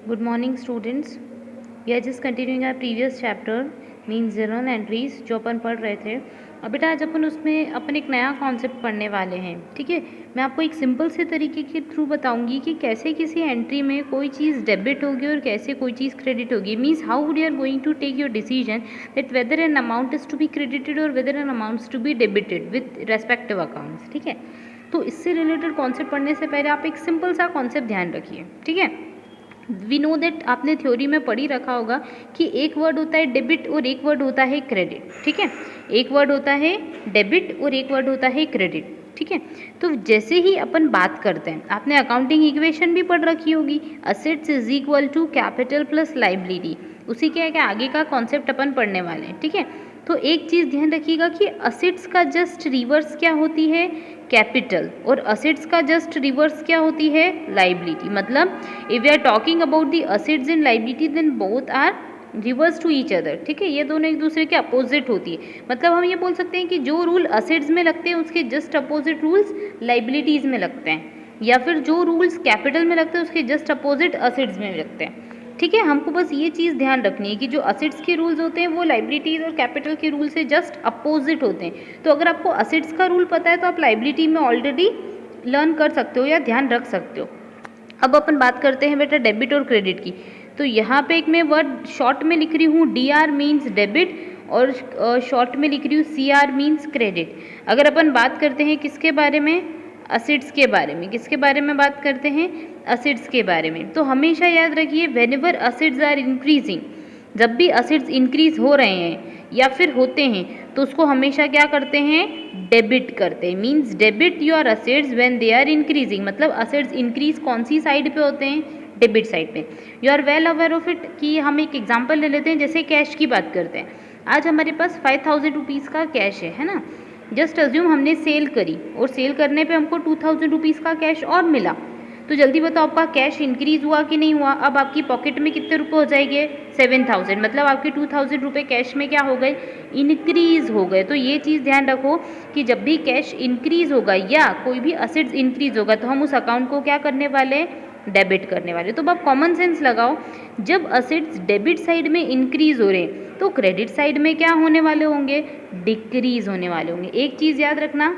Good morning students. We are just continuing our previous chapter means journal entries जो अपन पढ़ रहे थे। अब बेटा आज अपन एक नया कॉन्सेप्ट पढ़ने वाले हैं, ठीक है। मैं आपको एक सिंपल से तरीके के थ्रू बताऊंगी कि कैसे किसी एंट्री में कोई चीज़ डेबिट होगी और कैसे कोई चीज़ क्रेडिट होगी। Means how we are going to take your decision that whether an amount is to be credited और whether an amount to be debited with respective accounts, ठीक है। तो इससे रिलेटेड कॉन्सेप्ट पढ़ने से पहले आप एक सिंपल सा कॉन्सेप्ट ध्यान रखिए, ठीक है। वी नो दैट आपने थ्योरी में पढ़ी रखा होगा कि एक वर्ड होता है डेबिट और एक वर्ड होता है क्रेडिट, ठीक है। एक वर्ड होता है डेबिट और एक वर्ड होता है क्रेडिट, ठीक है। तो जैसे ही अपन बात करते हैं, आपने अकाउंटिंग इक्वेशन भी पढ़ रखी होगी, assets is equal to capital plus liability. उसी के आगे का कॉन्सेप्ट अपन पढ़ने वाले हैं, ठीक है। तो एक चीज़ ध्यान रखिएगा कि असेट्स का जस्ट रिवर्स क्या होती है, कैपिटल, और असेट्स का जस्ट रिवर्स क्या होती है, लायबिलिटी। मतलब if we are talking about the assets and liability then both are reverse to each other, ठीक है। ये दोनों एक दूसरे के अपोजिट होती है। मतलब हम ये बोल सकते हैं कि जो रूल असेट्स में लगते हैं उसके जस्ट अपोजिट रूल्स लायबिलिटीज में लगते हैं, या फिर जो रूल्स कैपिटल में लगते हैं उसके जस्ट अपोजिट असेट्स में लगते हैं, ठीक है। हमको बस ये चीज़ ध्यान रखनी है कि जो असेट्स के रूल्स होते हैं वो लायबिलिटीज और कैपिटल के रूल से जस्ट अपोजिट होते हैं। तो अगर आपको असेट्स का रूल पता है तो आप लायबिलिटी में ऑलरेडी लर्न कर सकते हो या ध्यान रख सकते हो। अब अपन बात करते हैं बेटा डेबिट और क्रेडिट की। तो यहाँ पे एक मैं वर्ड शॉर्ट में लिख रही हूँ DR मीन्स डेबिट और शॉर्ट में लिख रही हूँ CR मीन्स क्रेडिट। अगर अपन बात करते हैं किसके बारे में, असेट्स के बारे में, किसके बारे में बात करते हैं, असेट्स के बारे में। तो हमेशा याद रखिए व्हेनेवर असेट्स आर इंक्रीजिंग, जब भी असेट्स इंक्रीज हो रहे हैं या फिर होते हैं तो उसको हमेशा क्या करते हैं, डेबिट करते हैं। Means debit your assets when they are increasing. मतलब असेट्स इंक्रीज कौन सी साइड पे होते हैं, डेबिट साइड पे। You are well aware of it कि हम एक एग्जांपल ले लेते हैं, जैसे कैश की बात करते हैं। आज हमारे पास 5000 रुपीज़ का कैश है ना। जस्ट अज्यूम हमने सेल करी और सेल करने पे हमको 2000 रुपीज़ का कैश और मिला। तो जल्दी बताओ आपका कैश इंक्रीज हुआ कि नहीं हुआ। अब आपकी पॉकेट में कितने रुपए हो जाएंगे, 7000। मतलब आपके 2000 रुपये कैश में क्या हो गए, इंक्रीज हो गए। तो ये चीज़ ध्यान रखो कि जब भी कैश इंक्रीज होगा या कोई भी असेट्स इंक्रीज होगा तो हम उस अकाउंट को क्या करने वाले हैं, डेबिट करने वाले। तो अब कॉमन सेंस लगाओ, जब असेट्स डेबिट साइड में इंक्रीज हो रहे हैं तो क्रेडिट साइड में क्या होने वाले होंगे, डिक्रीज होने वाले होंगे। एक चीज़ याद रखना,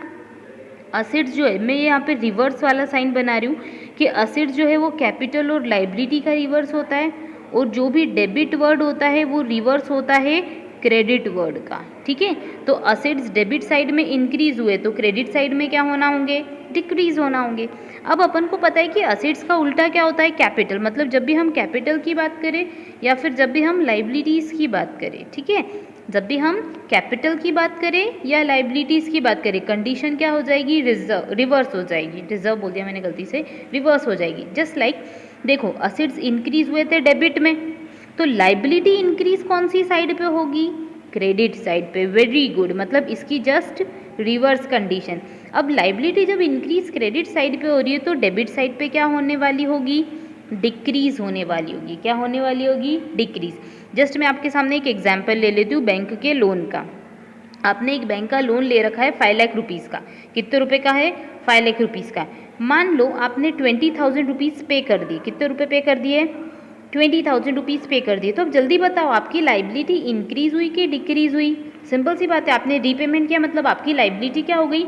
असेट्स जो है, मैं यहाँ पे रिवर्स वाला साइन बना रही हूँ कि असेट्स जो है वो कैपिटल और लायबिलिटी का रिवर्स होता है, और जो भी डेबिट वर्ड होता है वो रिवर्स होता है क्रेडिट वर्ड का, ठीक है। तो असेट्स डेबिट साइड में इंक्रीज हुए तो क्रेडिट साइड में क्या होना होंगे, डिक्रीज होना होंगे। अब अपन को पता है कि असेट्स का उल्टा क्या होता है, कैपिटल। मतलब जब भी हम कैपिटल की बात करें या फिर जब भी हम लायबिलिटीज़ की बात करें, ठीक है, जब भी हम कैपिटल की बात करें या लायबिलिटीज़ की बात करें, कंडीशन क्या हो जाएगी, रिवर्स हो जाएगी। रिजर्व बोल दिया मैंने गलती से, रिवर्स हो जाएगी। जस्ट लाइक देखो असेट्स इंक्रीज हुए थे डेबिट में, तो लायबिलिटी इंक्रीज कौन सी साइड पे होगी, क्रेडिट साइड पे। वेरी गुड, मतलब इसकी जस्ट रिवर्स कंडीशन। अब लायबिलिटी जब इंक्रीज क्रेडिट साइड पे हो रही है तो डेबिट साइड पे क्या होने वाली होगी, डिक्रीज होने वाली होगी। क्या होने वाली होगी, डिक्रीज। जस्ट मैं आपके सामने एक एग्जाम्पल ले लेती हूँ बैंक के लोन का। आपने एक बैंक का लोन ले रखा है 5 लाख रुपीज़ का। कितने रुपए का है, 5 लाख रुपीज़ का। मान लो आपने 20,000 रुपीज़ पे कर दिए। कितने रुपए पे कर दिए, 20,000 रुपीज़ पे कर दिए। तो अब जल्दी बताओ आपकी लायबिलिटी इंक्रीज हुई कि डिक्रीज हुई। सिंपल सी बात है, आपने रीपेमेंट किया मतलब आपकी लायबिलिटी क्या हो गई,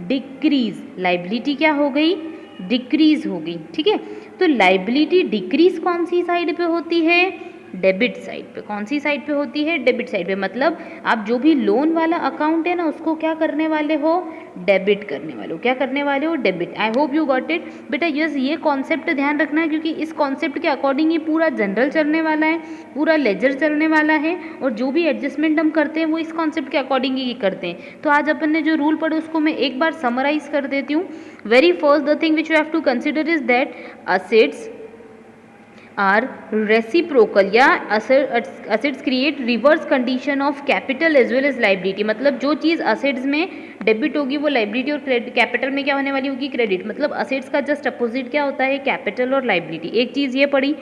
डिक्रीज। लायबिलिटी क्या हो गई, डिक्रीज हो गई, ठीक है। तो लायबिलिटी डिक्रीज कौन सी साइड पे होती है, डेबिट साइड पे। कौन सी साइड पे होती है, डेबिट साइड पे। मतलब आप जो भी लोन वाला अकाउंट है ना उसको क्या करने वाले हो, डेबिट करने वाले हो। क्या करने वाले हो, debit. I hope you got it बेटा। यस, ये कॉन्सेप्ट ध्यान रखना है क्योंकि इस कॉन्सेप्ट के अकॉर्डिंग ही पूरा जनरल चलने वाला है, पूरा लेजर चलने वाला है, और जो भी एडजस्टमेंट हम करते हैं वो इस कॉन्सेप्ट के अकॉर्डिंग ही करते हैं। तो आज अपन ने जो रूल पढ़े उसको मैं एक बार समराइज कर देती हूँ। Very first the thing which you have to consider is that assets are reciprocal या assets create reverse condition of capital as well as liability. मतलब जो चीज़ असेट्स में डेबिट होगी वो लायबिलिटी और कैपिटल में क्या होने वाली होगी, क्रेडिट। मतलब असेट्स का जस्ट अपोजिट क्या होता है, कैपिटल और लायबिलिटी। एक चीज़ ये पढ़ी।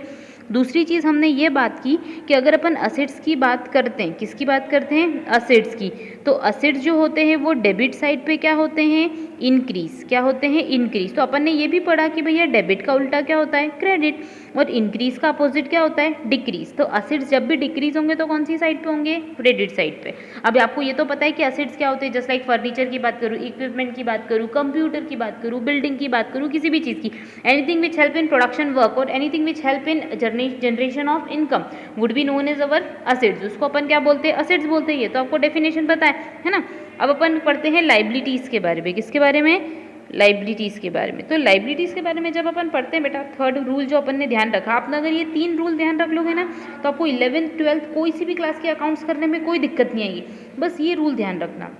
दूसरी चीज़ हमने ये बात की कि अगर अपन असेट्स की बात करते हैं, किसकी बात करते हैं, असेट्स की, तो असेट्स जो होते हैं वो डेबिट साइड पे क्या होते हैं, इंक्रीज। क्या होते हैं, इंक्रीज। तो अपन ने ये भी पढ़ा कि भैया डेबिट का उल्टा क्या होता है, क्रेडिट। और इंक्रीज का अपोजिट क्या होता है, डिक्रीज। तो असिड्स जब भी डिक्रीज होंगे तो कौन सी साइड पे होंगे, क्रेडिट साइड पे। अब आपको ये तो पता है कि असिड्स क्या होते हैं, जस्ट लाइक फर्नीचर की बात करूँ, इक्विपमेंट की बात करूँ, कंप्यूटर की बात करूँ, बिल्डिंग की बात करूँ, किसी भी चीज़ की, anything which help in production work और anything which help in generation of income would be known as our assets. उसको अपन क्या बोलते हैं, असिड्स बोलते हैं। ये तो आपको डेफिनेशन पता है ना। अब अपन पढ़ते हैं लाइबिलिटीज़ के बारे में। किसके बारे में, लाइबिलिटीज़ के बारे में। तो लाइबिलिटीज़ के बारे में जब अपन पढ़ते हैं बेटा, थर्ड रूल जो अपन ने ध्यान रखा, आपने अगर ये 3 रूल ध्यान रख लोगे ना तो आपको 11th 12th कोई सी भी क्लास के अकाउंट्स करने में कोई दिक्कत नहीं आएगी। बस ये रूल ध्यान रखना।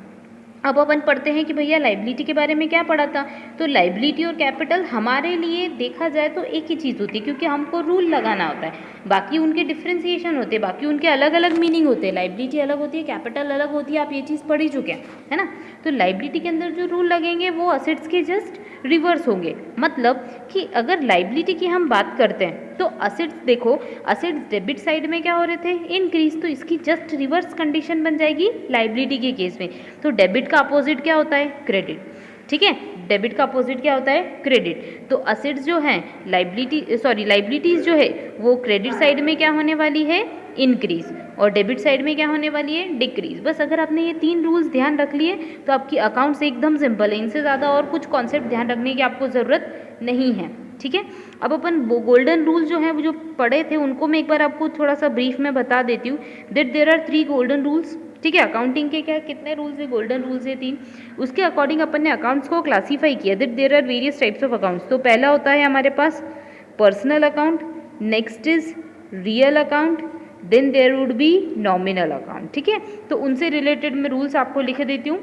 अब अपन पढ़ते हैं कि भैया लाइबिलिटी के बारे में क्या पढ़ा था। तो लाइबिलिटी और कैपिटल हमारे लिए देखा जाए तो एक ही चीज़ होती है, क्योंकि हमको रूल लगाना होता है। बाकी उनके डिफ्रेंसिएशन होते हैं, बाकी उनके अलग अलग मीनिंग होते हैं। लाइबिलिटी अलग होती है, कैपिटल अलग होती है, आप ये चीज़ पढ़ ही चुके हैं, है ना। तो लाइबिलिटी के अंदर जो रूल लगेंगे वो असेट्स के जस्ट रिवर्स होंगे। मतलब कि अगर लाइबिलिटी की हम बात करते हैं तो असेट्स, देखो असेट्स डेबिट साइड में क्या हो रहे थे, इंक्रीज, तो इसकी जस्ट रिवर्स कंडीशन बन जाएगी लाइबिलिटी के केस में। तो डेबिट का अपोजिट क्या होता है, क्रेडिट, ठीक है। डेबिट का अपोजिट क्या होता है, क्रेडिट। तो असेट्स जो हैं लाइबिलिटीज जो है वो क्रेडिट साइड में क्या होने वाली है, इंक्रीज, और डेबिट साइड में क्या होने वाली है, डिक्रीज। बस अगर आपने ये 3 रूल्स ध्यान रख लिए तो आपकी अकाउंट्स एकदम सिंपल है। इनसे ज़्यादा और कुछ कॉन्सेप्ट ध्यान रखने की आपको ज़रूरत नहीं है, ठीक है। अब अपन गोल्डन रूल जो है वो जो पढ़े थे उनको मैं एक बार आपको थोड़ा सा ब्रीफ में बता देती हूँ। That there are 3 golden rules, ठीक है। अकाउंटिंग के क्या कितने रूल्स है, गोल्डन रूल्स है 3। उसके अकॉर्डिंग अपन ने अकाउंट्स को क्लासीफाई किया। That there are various types of accounts. तो पहला होता है हमारे पास personal account, next is real account, then there would be nominal account, ठीक है। तो उनसे रिलेटेड मैं रूल्स आपको लिख देती हूँ,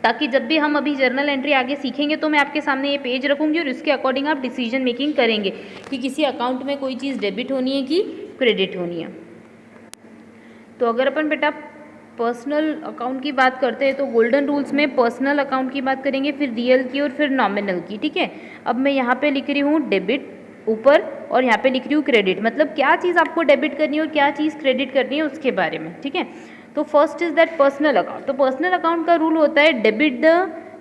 ताकि जब भी हम अभी जर्नल एंट्री आगे सीखेंगे तो मैं आपके सामने ये पेज रखूंगी और इसके अकॉर्डिंग आप डिसीजन मेकिंग करेंगे कि किसी अकाउंट में कोई चीज़ डेबिट होनी है कि क्रेडिट होनी है। तो अगर अपन बेटा पर्सनल अकाउंट की बात करते हैं तो गोल्डन रूल्स में पर्सनल अकाउंट की बात करेंगे, फिर रियल की और फिर नॉमिनल की, ठीक है। अब मैं यहाँ पे लिख रही हूँ डेबिट ऊपर और यहाँ पे लिख रही हूँ क्रेडिट, मतलब क्या चीज़ आपको डेबिट करनी है और क्या चीज़ क्रेडिट करनी है उसके बारे में, ठीक है। तो first is that personal account. तो पर्सनल अकाउंट का रूल होता है debit the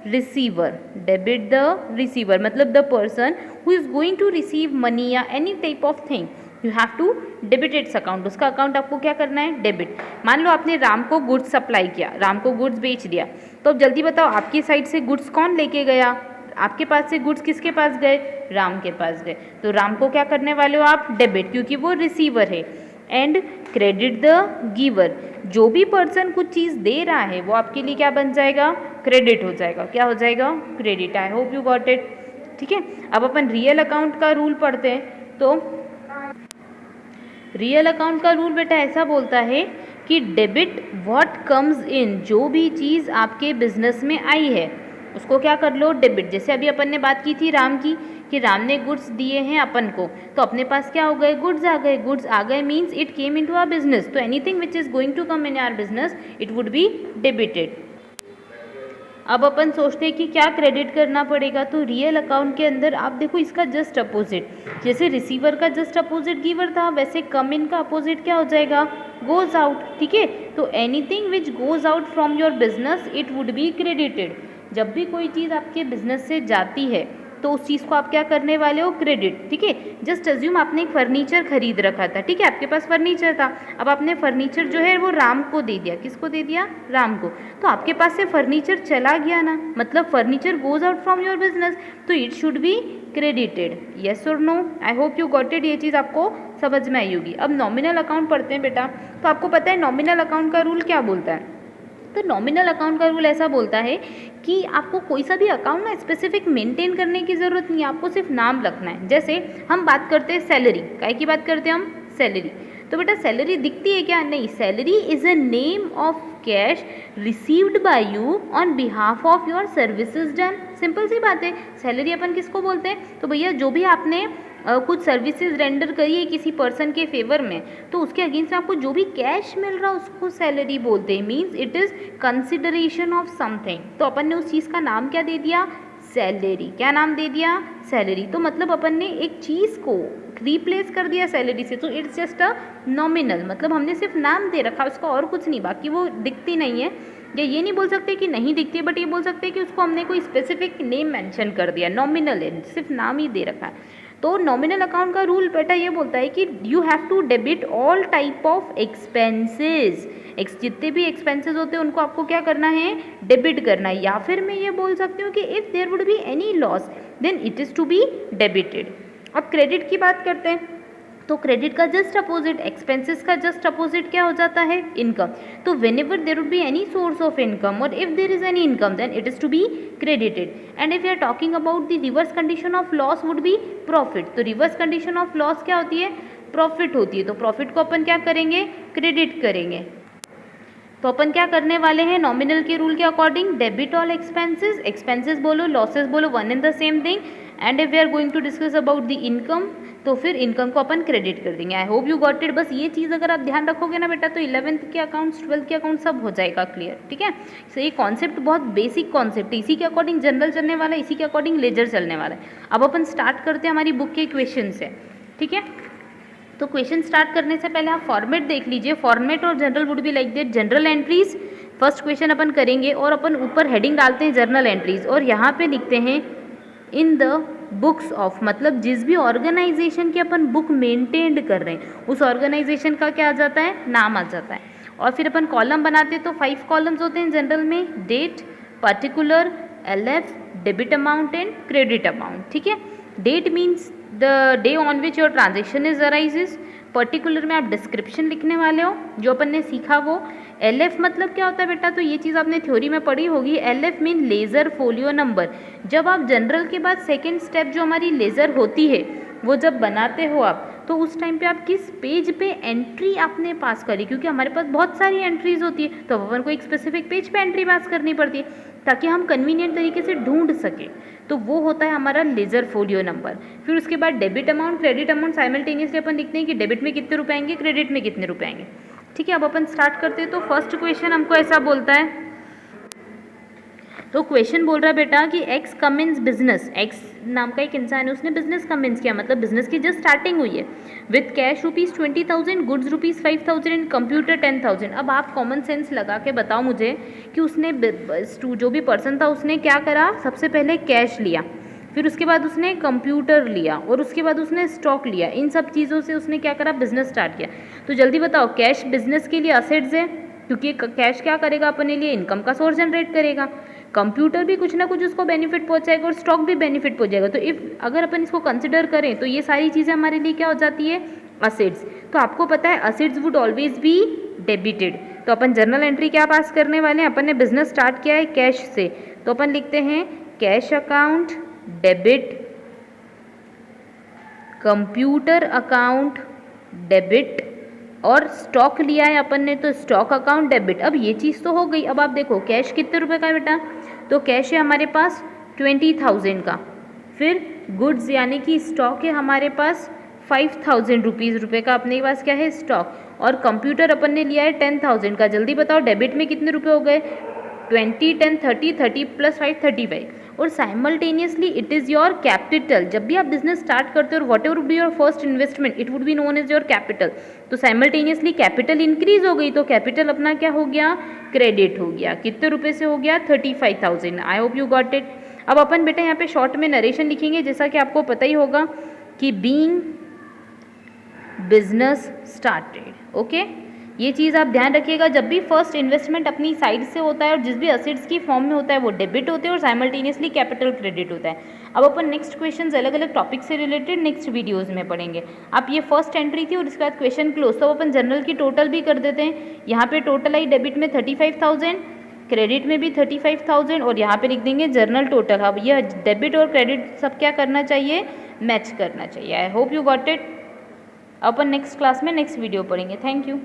receiver, debit the receiver मतलब the person who is going to receive money या any type of thing, you have to debit its account. उसका account आपको क्या करना है, डेबिट। मान लो आपने राम को गुड्स सप्लाई किया, राम को गुड्स बेच दिया, तो अब जल्दी बताओ आपकी साइड से गुड्स कौन लेके गया, आपके पास से गुड्स किसके पास गए, राम के पास गए। तो राम को क्या करने वाले हो आप, डेबिट, क्योंकि वो रिसीवर है। एंड क्रेडिट द गिवर, जो भी पर्सन कुछ चीज़ दे रहा है वो आपके लिए क्या बन जाएगा, क्रेडिट हो जाएगा। क्या हो जाएगा, credit. I hope you got it, ठीक है। अब अपन रियल अकाउंट का रूल पढ़ते हैं। तो रियल अकाउंट का रूल बेटा ऐसा बोलता है कि डेबिट व्हाट कम्स इन, जो भी चीज़ आपके बिजनेस में आई है उसको क्या कर लो, डेबिट। जैसे अभी अपन ने बात की थी राम की, कि राम ने गुड्स दिए हैं अपन को, तो अपने पास क्या हो गए, गुड्स आ गए। गुड्स आ गए means it came into our business, तो anything which is going to come in our business it would be debited. अब अपन सोचते हैं कि क्या क्रेडिट करना पड़ेगा। तो रियल अकाउंट के अंदर आप देखो इसका जस्ट अपोजिट, जैसे रिसीवर का जस्ट अपोजिट गिवर था, वैसे कम इन का अपोजिट क्या हो जाएगा, गोज आउट, ठीक है। तो anything which goes out from your business it would be credited. जब भी कोई चीज़ आपके बिजनेस से जाती है तो उस चीज़ को आप क्या करने वाले हो, क्रेडिट, ठीक है। जस्ट अज्यूम आपने एक फर्नीचर खरीद रखा था, ठीक है, आपके पास फर्नीचर था। अब आपने फर्नीचर जो है वो राम को दे दिया, किसको दे दिया, राम को। तो आपके पास से फर्नीचर चला गया ना, मतलब furniture goes out from your business, तो it should be credited. Yes और no, I hope you got it, ये चीज़ आपको समझ में आई होगी। अब नॉमिनल अकाउंट पढ़ते हैं बेटा। तो आपको पता है नॉमिनल अकाउंट का रूल क्या बोलता है। तो नॉमिनल अकाउंट का रूल ऐसा बोलता है कि आपको कोई सा भी अकाउंट ना स्पेसिफिक मेंटेन करने की ज़रूरत नहीं है, आपको सिर्फ नाम रखना है। जैसे हम बात करते हैं सैलरी, काय की बात करते हैं हम, सैलरी। तो बेटा सैलरी दिखती है क्या, नहीं, salary is a name of cash received by you on behalf of your services done. Simple सी बात है, सैलरी अपन किसको बोलते हैं, तो भैया जो भी आपने कुछ सर्विसेज रेंडर करी है किसी पर्सन के फेवर में, तो उसके अगेंस्ट आपको जो भी कैश मिल रहा है उसको सैलरी बोलते हैं। Means it is consideration of something. तो अपन ने उस चीज़ का नाम क्या दे दिया, सैलरी। क्या नाम दे दिया, सैलरी। तो मतलब अपन ने एक चीज़ को रिप्लेस कर दिया सैलरी से, तो इट्स जस्ट अ नॉमिनल, मतलब हमने सिर्फ नाम दे रखा, उसका और कुछ नहीं, बाकी वो दिखती नहीं है। या ये नहीं बोल सकते कि नहीं दिखती, बट ये बोल सकते हैं कि उसको हमने कोई स्पेसिफिक नेम मेंशन कर दिया, नॉमिनल है, सिर्फ नाम ही दे रखा है। तो नॉमिनल अकाउंट का रूल बेटा ये बोलता है कि you have to debit all type of expenses, जितने भी एक्सपेंसेस होते हैं उनको आपको क्या करना है, डेबिट करना है। या फिर मैं ये बोल सकती हूँ कि if there would be any loss then it is to be debited. अब क्रेडिट की बात करते हैं, तो क्रेडिट का जस्ट अपोजिट, एक्सपेंसेस का जस्ट अपोजिट क्या हो जाता है, इनकम। तो whenever there would be any source of income और if there is any income then it is to be credited. And if you are talking about the reverse condition of loss would be profit. तो reverse condition of loss क्या होती है, profit होती है। तो profit को अपन क्या करेंगे, क्रेडिट करेंगे। तो अपन क्या करने वाले हैं, नॉमिनल के रूल के according debit all expenses, expenses बोलो लॉसेस बोलो one and the same thing. And if we are going to discuss about the income तो फिर इनकम को अपन क्रेडिट कर देंगे। I hope you got it. बस ये चीज़ अगर आप ध्यान रखोगे ना बेटा तो 11th के अकाउंट्स 12th के अकाउंट सब हो जाएगा क्लियर, ठीक है। सो ये कॉन्सेप्ट बहुत बेसिक कॉन्सेप्ट है, इसी के अकॉर्डिंग जनरल चलने वाला है, इसी के अकॉर्डिंग लेजर चलने वाला है। अब अपन स्टार्ट करते हैं हमारी बुक के क्वेश्चन से, ठीक है। तो क्वेश्चन स्टार्ट करने से पहले आप फॉर्मेट देख लीजिए, फॉर्मेट और journal would be like that. Journal entries first question अपन करेंगे और अपन ऊपर हेडिंग डालते हैं जर्नल एंट्रीज और यहाँ पे लिखते हैं इन द बुक्स ऑफ, मतलब जिस भी ऑर्गेनाइजेशन की अपन बुक मेंटेन कर रहे हैं उस ऑर्गेनाइजेशन का क्या आ जाता है, नाम आ जाता है। और फिर अपन कॉलम बनाते हैं तो 5 कॉलम्स होते हैं जनरल में, date, particular, LF, debit amount and credit amount, ठीक है। Date means the day on which your transaction is arises. Particular में आप डिस्क्रिप्शन लिखने वाले हो, जो अपन ने सीखा वो। LF मतलब क्या होता है बेटा, तो ये चीज़ आपने थ्योरी में पढ़ी होगी। LF mean laser folio number. जब आप जनरल के बाद सेकेंड स्टेप जो हमारी लेज़र होती है वो जब बनाते हो आप, तो उस टाइम पे आप किस पेज पे एंट्री आपने पास करी, क्योंकि हमारे पास बहुत सारी एंट्रीज होती है तो अपन को एक स्पेसिफिक पेज पे एंट्री पास करनी पड़ती है ताकि हम कन्वीनियंट तरीके से ढूंढ सकें, तो वो होता है हमारा लेजर फोलियो नंबर। फिर उसके बाद debit amount, credit amount simultaneously अपन लिखते हैं कि डेबिट में कितने रुपए आएंगे, क्रेडिट में कितने रुपए आएंगे, ठीक है। अब अपन स्टार्ट करते हैं। तो फर्स्ट क्वेश्चन हमको ऐसा बोलता है, तो क्वेश्चन बोल रहा है बेटा कि एक्स कमिंस बिजनेस, एक्स नाम का एक इंसान है उसने बिजनेस कमिंस किया, मतलब बिजनेस की जस्ट स्टार्टिंग हुई है। With cash ₹20,000, goods ₹5,000 and computer 10,000। अब आप कॉमन सेंस लगा के बताओ मुझे कि उसने जो भी पर्सन था उसने क्या करा, सबसे पहले कैश लिया, फिर उसके बाद उसने कंप्यूटर लिया और उसके बाद उसने स्टॉक लिया। इन सब चीज़ों से उसने क्या करा, बिजनेस स्टार्ट किया। तो जल्दी बताओ, कैश बिजनेस के लिए असेट्स है क्योंकि कैश क्या करेगा अपने लिए, इनकम का सोर्स जनरेट करेगा। कंप्यूटर भी कुछ ना कुछ उसको बेनिफिट पहुंचाएगा और स्टॉक भी बेनिफिट पहुंचाएगा। तो इफ अगर अपन इसको कंसिडर करें तो ये सारी चीज़ें हमारे लिए क्या हो जाती है, असेट्स। तो आपको पता है assets would always be debited. तो अपन जर्नल एंट्री क्या पास करने वाले हैं, अपन ने बिजनेस स्टार्ट किया है कैश से, तो अपन लिखते हैं cash account debit, computer account debit, और स्टॉक लिया है अपन ने तो स्टॉक अकाउंट डेबिट। अब ये चीज़ तो हो गई। अब आप देखो कैश कितने रुपए का है बेटा, तो कैश है हमारे पास 20,000 का। फिर गुड्स यानी कि स्टॉक है हमारे पास 5,000 रुपये का, अपने पास क्या है, स्टॉक। और कंप्यूटर अपन ने लिया है 10,000 का। जल्दी बताओ डेबिट में कितने रुपए हो गए, 20, 10, 30, 30 + 5 35। और simultaneously it is your capital. जब भी आप बिजनेस स्टार्ट करते हो और whatever would be your first investment it would be known as your capital. तो साइमल्टेनियसली कैपिटल इंक्रीज हो गई तो कैपिटल अपना क्या हो गया, क्रेडिट हो गया। कितने रुपए से हो गया, 35,000। आई होप यू गॉट इट। अब अपन बेटा यहाँ पे शॉर्ट में नरेशन लिखेंगे, जैसा कि आपको पता ही होगा कि बीइंग बिजनेस स्टार्टेड, ओके। ये चीज़ आप ध्यान रखिएगा, जब भी फर्स्ट इन्वेस्टमेंट अपनी साइड से होता है और जिस भी असेट्स की फॉर्म में होता है वो डेबिट होते हैं और साइमल्टेनियसली कैपिटल क्रेडिट होता है। अब अपन नेक्स्ट क्वेश्चंस अलग अलग टॉपिक से रिलेटेड नेक्स्ट वीडियोस में पढ़ेंगे। आप ये फर्स्ट एंट्री थी और इसके बाद क्वेश्चन क्लोज। तो अपन जनरल की टोटल भी कर देते हैं। यहाँ पे टोटल आई डेबिट में 35,000, क्रेडिट में भी 35,000 और यहाँ पे लिख देंगे जर्नल टोटल। अब यह डेबिट और क्रेडिट सब क्या करना चाहिए, मैच करना चाहिए। आई hope you got it. Upon next class में नेक्स्ट वीडियो पढ़ेंगे। Thank you.